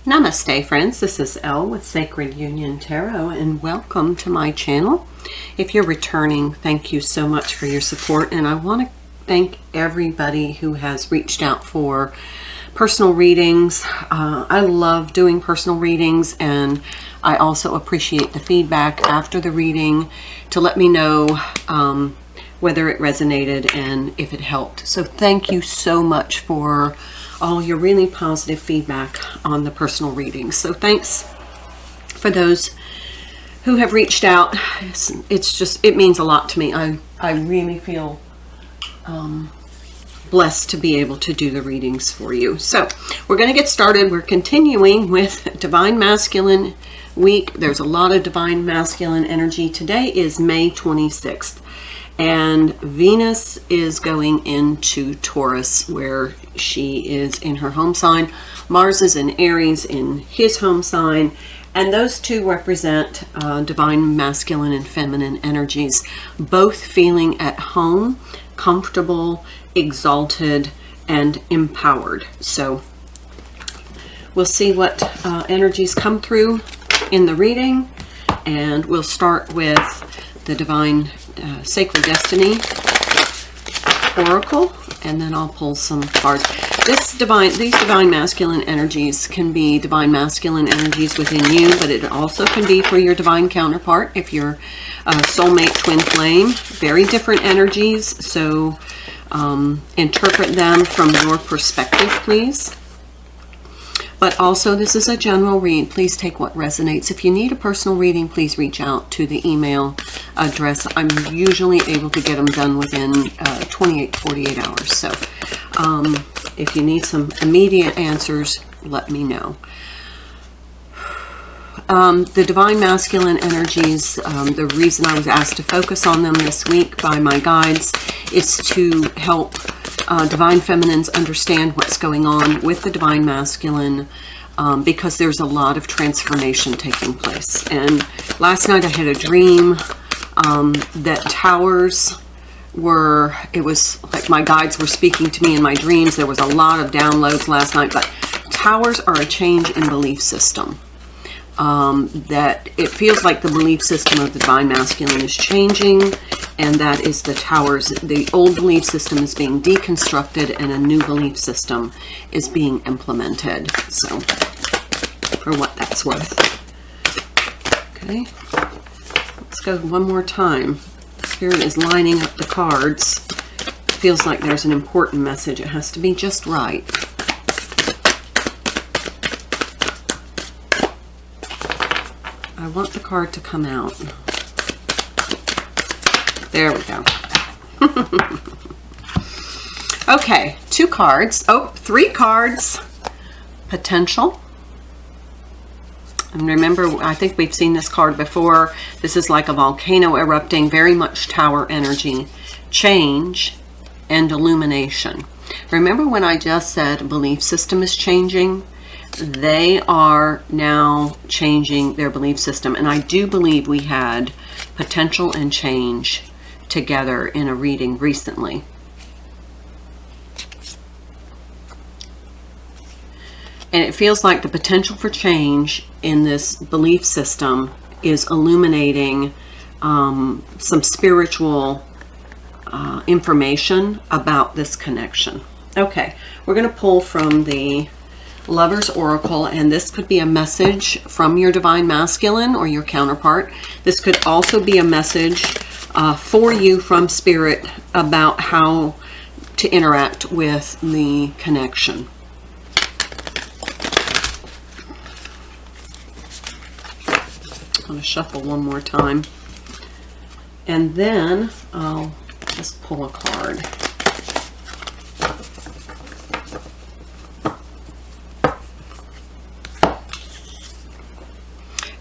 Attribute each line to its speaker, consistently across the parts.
Speaker 1: Namaste friends, this is Elle with Sacred Union Tarot and welcome to my channel. If you're returning, thank you so much for your support, and I want to thank everybody who has reached out for personal readings. I love doing personal readings, and I also appreciate the feedback after the reading to let me know whether it resonated and if it helped. So thank you so much for all your really positive feedback on the personal readings. So thanks for those who have reached out. It means a lot to me. I really feel blessed to be able to do the readings for you. So we're going to get started. We're continuing with Divine Masculine week. There's a lot of Divine Masculine energy. Today is May 26th. And Venus is going into Taurus, where she is in her home sign. Mars is in Aries in his home sign. And those two represent divine masculine and feminine energies, both feeling at home, comfortable, exalted, and empowered. So we'll see what energies come through in the reading. And we'll start with the Divine Sacred Destiny Oracle, and then I'll pull some cards. These divine masculine energies can be divine masculine energies within you, but it also can be for your divine counterpart if you're a soulmate twin flame. Very different energies, so interpret them from your perspective, please. But also, this is a general read. Please take what resonates. If you need a personal reading, please reach out to the email address. I'm usually able to get them done within 28 to 48 hours. So if you need some immediate answers, let me know. The Divine Masculine energies, the reason I was asked to focus on them this week by my guides is to help Divine Feminines understand what's going on with the Divine Masculine, because there's a lot of transformation taking place. And last night I had a dream that towers were, it was like my guides were speaking to me in my dreams. There was a lot of downloads last night, but towers are a change in belief system. That it feels like the belief system of the Divine Masculine is changing, and that is the towers. The old belief system is being deconstructed and a new belief system is being implemented. So, for what that's worth. Okay, let's go one more time. Spirit is lining up the cards. It feels like there's an important message. It has to be just right. I want the card to come out. There we go. Okay, two cards. Oh, three cards. Potential. And remember, I think we've seen this card before. This is like a volcano erupting, very much tower energy. Change and illumination. Remember when I just said belief system is changing? They are now changing their belief system. And I do believe we had potential and change together in a reading recently. And it feels like the potential for change in this belief system is illuminating some spiritual information about this connection. Okay, we're going to pull from the Lover's Oracle, and this could be a message from your Divine Masculine or your counterpart. This could also be a message for you from Spirit about how to interact with the connection. I'm going to shuffle one more time, and then I'll just pull a card.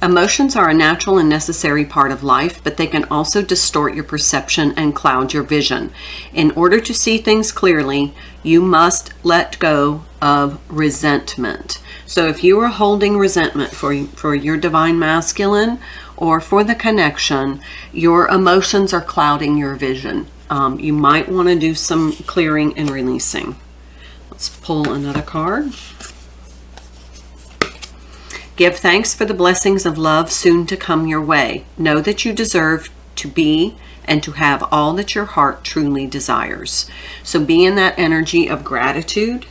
Speaker 1: Emotions are a natural and necessary part of life, but they can also distort your perception and cloud your vision. In order to see things clearly, you must let go of resentment. So if you are holding resentment for your Divine Masculine or for the connection, your emotions are clouding your vision. You might want to do some clearing and releasing. Let's pull another card. Give thanks for the blessings of love soon to come your way. Know that you deserve to be and to have all that your heart truly desires. So be in that energy of gratitude.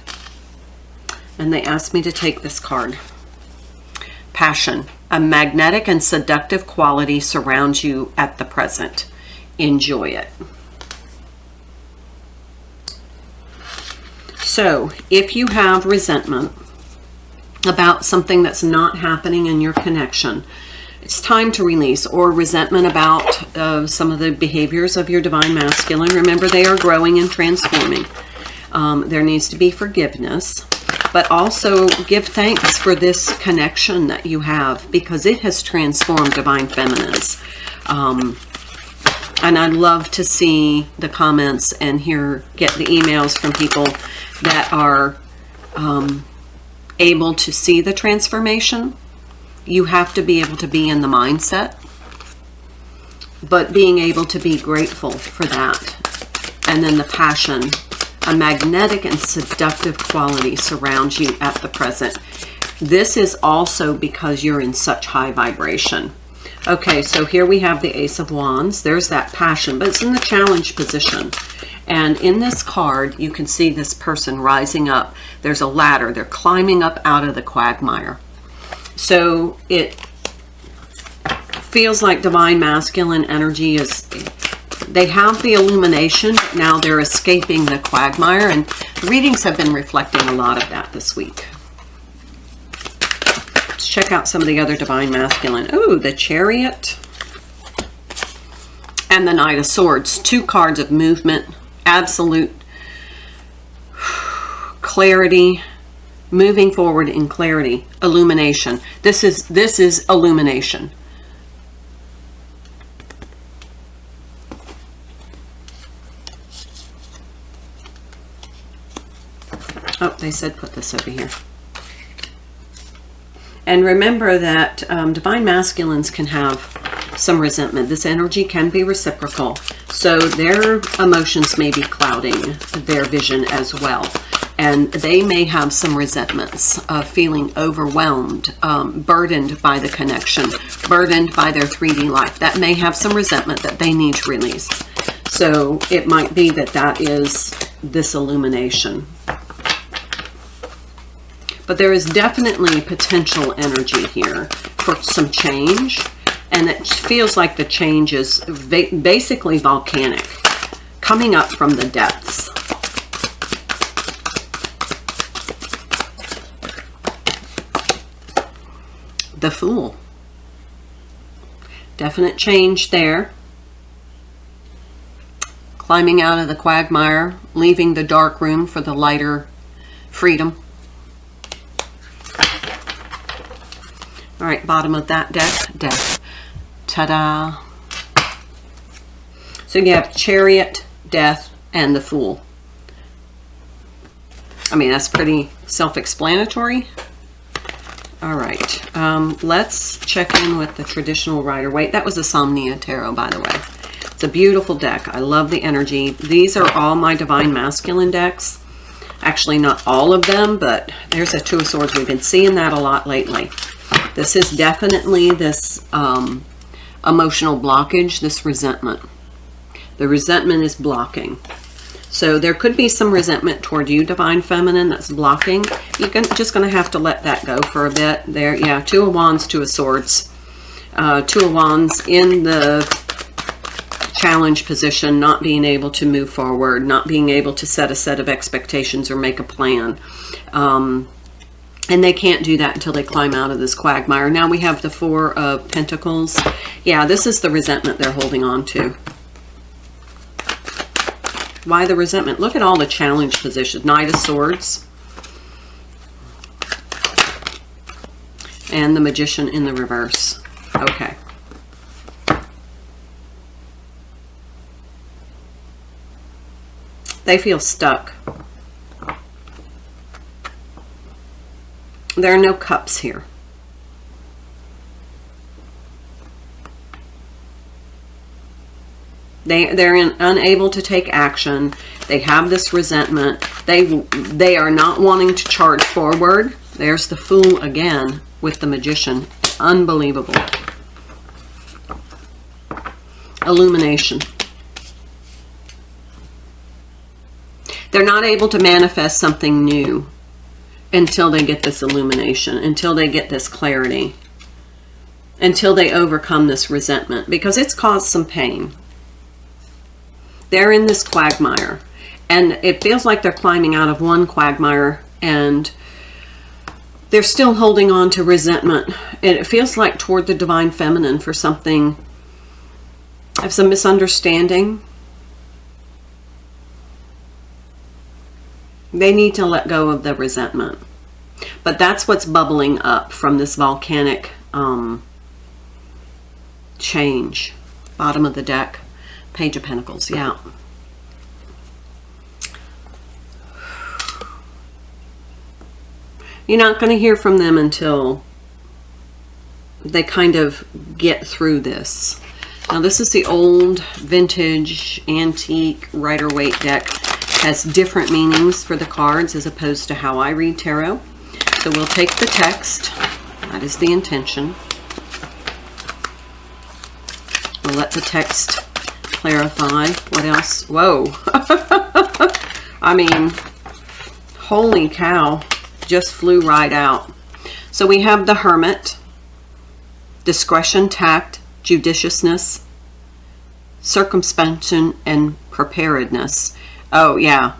Speaker 1: And they asked me to take this card. Passion. A magnetic and seductive quality surrounds you at the present. Enjoy it. So if you have resentment about something that's not happening in your connection, it's time to release, or resentment about some of the behaviors of your Divine Masculine. Remember, they are growing and transforming. There needs to be forgiveness, but also give thanks for this connection that you have, because it has transformed Divine Feminines. And I love to see the comments and get the emails from people that are able to see the transformation. You have to be able to be in the mindset, but being able to be grateful for that. And then the passion, a magnetic and seductive quality surrounds you at the present. This is also because you're in such high vibration. Okay, so here we have the Ace of Wands. There's that passion, but it's in the challenge position. And in this card, you can see this person rising up. There's a ladder. They're climbing up out of the quagmire. So it feels like Divine Masculine energy is, they have the illumination. Now they're escaping the quagmire. And the readings have been reflecting a lot of that this week. Let's check out some of the other Divine Masculine. Oh, the Chariot and the Knight of Swords. Two cards of movement. Absolute clarity, moving forward in clarity, illumination. This is illumination. Oh, they said put this over here. And remember that Divine Masculines can have some resentment. This energy can be reciprocal. So their emotions may be clouding their vision as well. And they may have some resentments of feeling overwhelmed, burdened by the connection, burdened by their 3D life. That may have some resentment that they need to release. So it might be that that is this illumination. But there is definitely potential energy here for some change. And it feels like the change is basically volcanic, coming up from the depths. The Fool. Definite change there. Climbing out of the quagmire, leaving the dark room for the lighter freedom. All right, bottom of that deck, Death. Ta-da. So you have Chariot, Death, and the Fool. I mean, that's pretty self-explanatory. All right. Let's check in with the traditional Rider-Waite. That was a Somnia Tarot, by the way. It's a beautiful deck. I love the energy. These are all my Divine Masculine decks. Actually, not all of them, but there's a Two of Swords. We've been seeing that a lot lately. This is definitely this emotional blockage, this resentment. The resentment is blocking. So there could be some resentment toward you, Divine Feminine, that's blocking. You're just going to have to let that go for a bit. There, yeah, Two of Wands, Two of Swords. Two of Wands in the challenge position, not being able to move forward, not being able to set a set of expectations or make a plan. And they can't do that until they climb out of this quagmire. Now we have the Four of Pentacles. Yeah, this is the resentment they're holding on to. Why the resentment? Look at all the challenge positions. Knight of Swords. And the Magician in the reverse. Okay. They feel stuck. There are no cups here. They're unable to take action. They have this resentment. They are not wanting to charge forward. There's the Fool again with the Magician. Unbelievable. Illumination. They're not able to manifest something new until they get this illumination, until they get this clarity, until they overcome this resentment, because it's caused some pain. They're in this quagmire, and it feels like they're climbing out of one quagmire, and they're still holding on to resentment. And it feels like toward the Divine Feminine for something, of some misunderstanding. They need to let go of the resentment. But that's what's bubbling up from this volcanic change. Bottom of the deck. Page of Pentacles, yeah. You're not going to hear from them until they kind of get through this. Now this is the old vintage antique Rider-Waite deck. Has different meanings for the cards as opposed to how I read tarot. So we'll take the text. That is the intention. We'll let the text clarify. What else? Whoa. I mean, holy cow. Just flew right out. So we have the Hermit. Discretion, tact, judiciousness, circumspection, and preparedness. Oh, yeah.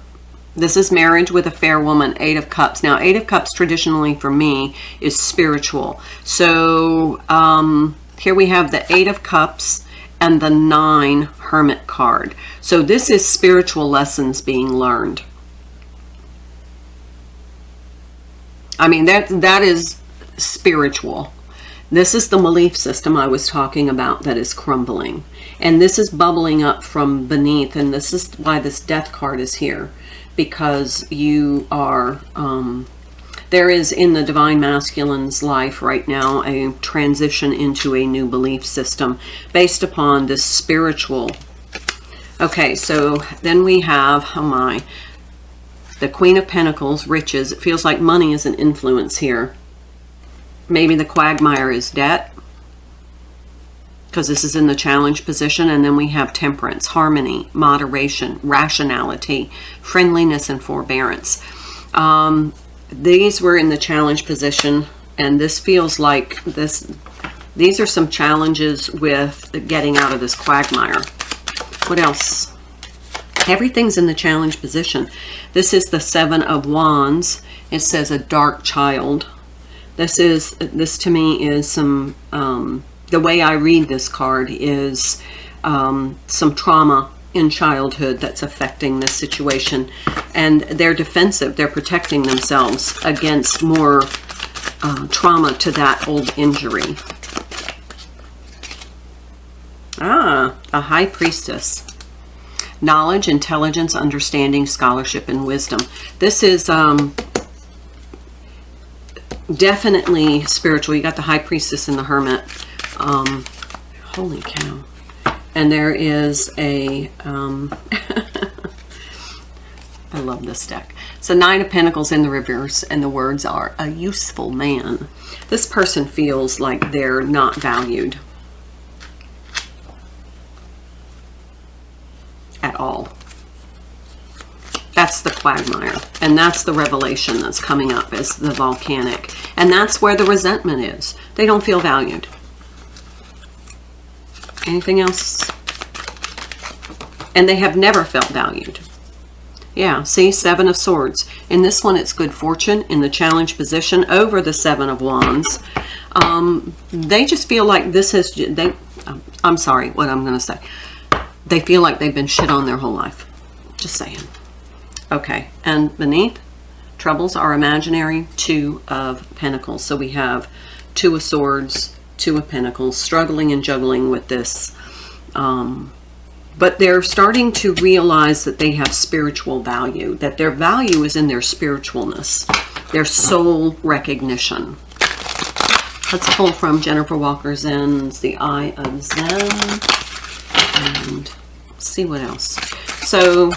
Speaker 1: This is marriage with a fair woman, Eight of Cups. Now, Eight of Cups traditionally for me is spiritual. So here we have the Eight of Cups and the 9 Hermit card. So this is spiritual lessons being learned. I mean, that is spiritual. This is the belief system I was talking about that is crumbling. And this is bubbling up from beneath. And this is why this Death card is here. Because you are, there is in the Divine Masculine's life right now a transition into a new belief system based upon this spiritual. Okay, so then we have, oh my, the Queen of Pentacles, riches. It feels like money is an influence here. Maybe the quagmire is debt, because this is in the challenge position. And then we have temperance, harmony, moderation, rationality, friendliness, and forbearance. These were in the challenge position, and this feels like these are some challenges with getting out of this quagmire. What else? Everything's in the challenge position. This is the Seven of Wands. It says a dark child. This to me is some, the way I read this card is some trauma in childhood that's affecting this situation. And they're defensive. They're protecting themselves against more trauma to that old injury. Ah, a High Priestess. Knowledge, intelligence, understanding, scholarship, and wisdom. This is definitely spiritual. You got the High Priestess and the Hermit. Holy cow. And there is a I love this deck. So Nine of Pentacles in the reverse, and the words are a useful man. This person feels like they're not valued. Quagmire. And that's the revelation that's coming up, is the volcanic. And that's where the resentment is. They don't feel valued. Anything else? And they have never felt valued. Yeah, see, Seven of Swords. In this one, it's good fortune in the challenge position over the Seven of Wands. They just feel like this has... I'm sorry, what I'm going to say. They feel like they've been shit on their whole life. Just saying. Okay, and beneath, troubles are imaginary, Two of Pentacles. So we have Two of Swords, Two of Pentacles, struggling and juggling with this. But they're starting to realize that they have spiritual value, that their value is in their spiritualness, their soul recognition. Let's pull from Jennifer Walker Zen's The Eye of Zen and see what else. So,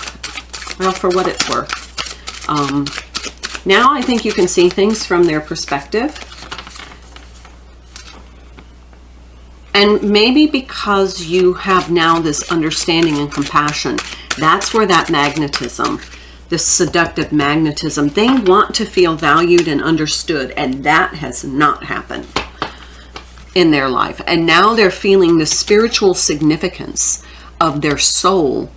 Speaker 1: well, for what it's worth. Now I think you can see things from their perspective. And maybe because you have now this understanding and compassion, that's where that magnetism, this seductive magnetism, they want to feel valued and understood, and that has not happened in their life. And now they're feeling the spiritual significance of their soul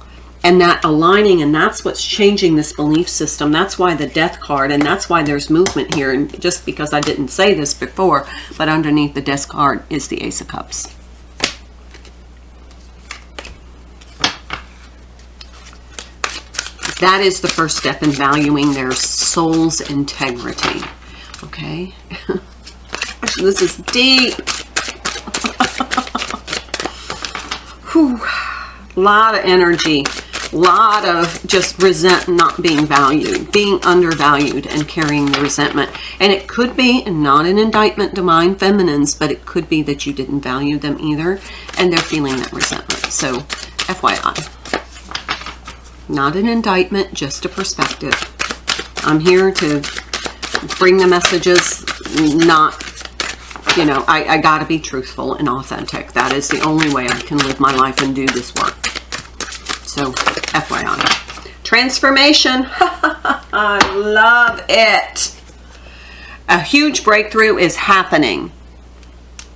Speaker 1: and that aligning, and that's what's changing this belief system. That's why the Death card, and that's why there's movement here. And just because I didn't say this before, but underneath the Death card is the Ace of Cups. That is the first step in valuing their soul's integrity. Okay? This is deep. Whew. A lot of energy. A lot of just not being valued, being undervalued, and carrying the resentment. And it could be not an indictment, Divine Feminines, but it could be that you didn't value them either, and they're feeling that resentment. So, FYI. Not an indictment, just a perspective. I'm here to bring the messages, not, you know, I gotta be truthful and authentic. That is the only way I can live my life and do this work. So, FYI. Transformation. I love it. A huge breakthrough is happening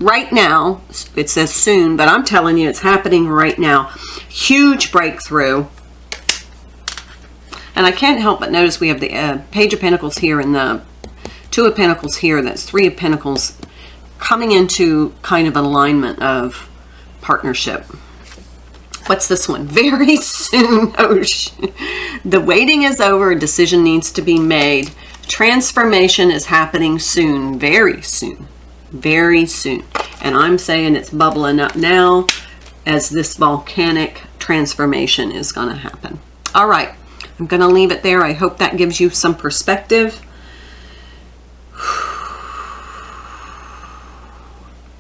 Speaker 1: right now. It says soon, but I'm telling you it's happening right now. Huge breakthrough. And I can't help but notice we have the Page of Pentacles here and the Two of Pentacles here. That's Three of Pentacles coming into kind of an alignment of partnership. What's this one? Very soon. Oh, the waiting is over. A decision needs to be made. Transformation is happening soon. Very soon. Very soon. And I'm saying it's bubbling up now as this volcanic transformation is going to happen. All right. I'm going to leave it there. I hope that gives you some perspective.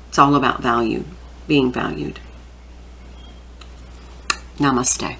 Speaker 1: It's all about value, being valued. Namaste.